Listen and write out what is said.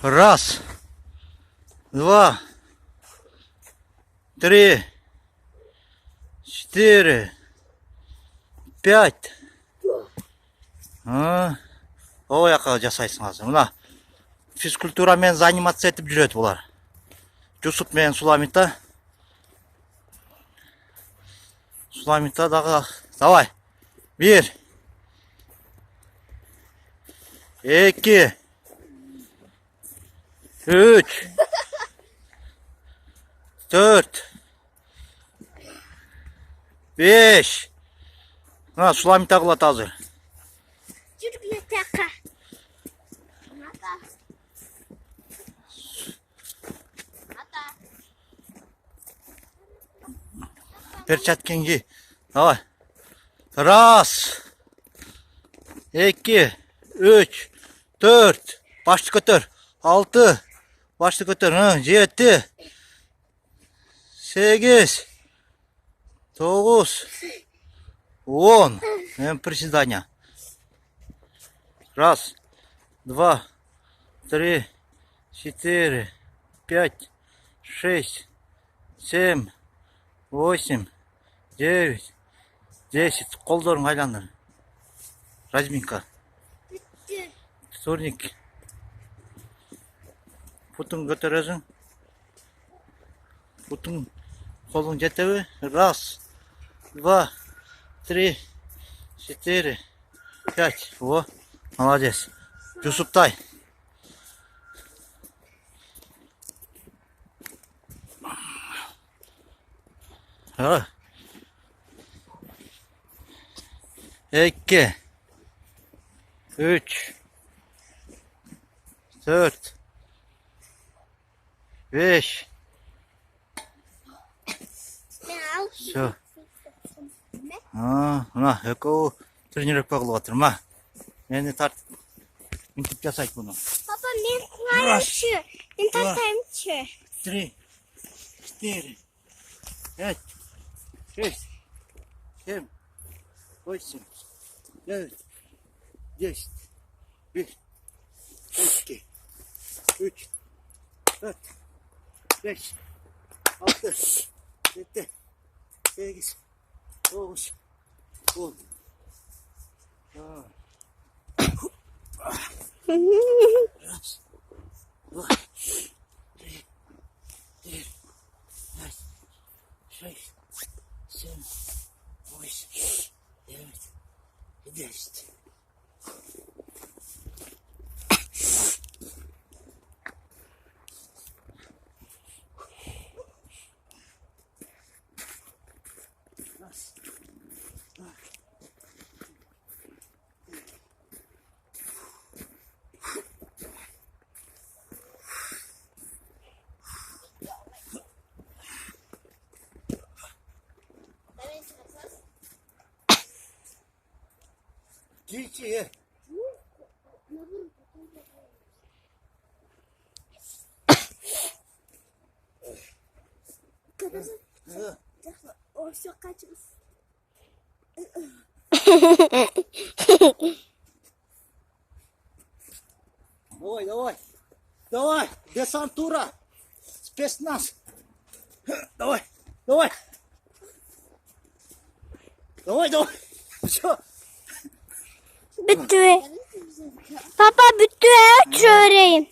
Раз, два, три, четыре, пять. О жаққа жасайсың азыр. Мына физкультурамен заниматься етіп жүреді бұлар. Жусуп мен Суламита. Суламита дағы. Давай. 1, 2, 3, 4, 5. Мына Суламита қылады азыр. Перчаткинги. Давай. Раз, 2, 3, 4. Başlı götür. 6. Başlı götür. 7, 8, 9, 10. Приседания. Раз, 2, 3, 4, 5, 6, 7, 8, 9, 10. Қолдарын айланыр. Разминка. Турник. Путын көтересің. Путын қолың жетеуі. Раз, 2, 3, 4, 5. О, молодец. Жусуптай. İki, 3, 4, 5. Все. Мына экөө тренировка кылып атыр. Мени тартып минтип жасайт буну. Папа, мен кылайынчы. Мен тартайынчы. 3, 4, 5, 6, 7, 8, 9, 10, 1, 2, 3, 4, 5, 6, 7, 8, 9, 10. Раз, 2, 3, 4, 5, 6, 7, 8, 9, 10. Раз, два. Дети. О, все качалось. Давай, давай. Давай, десантура. Спецназ. Давай, давай. Давай, давай. Все. Bitti. Papa bitti çöreğim.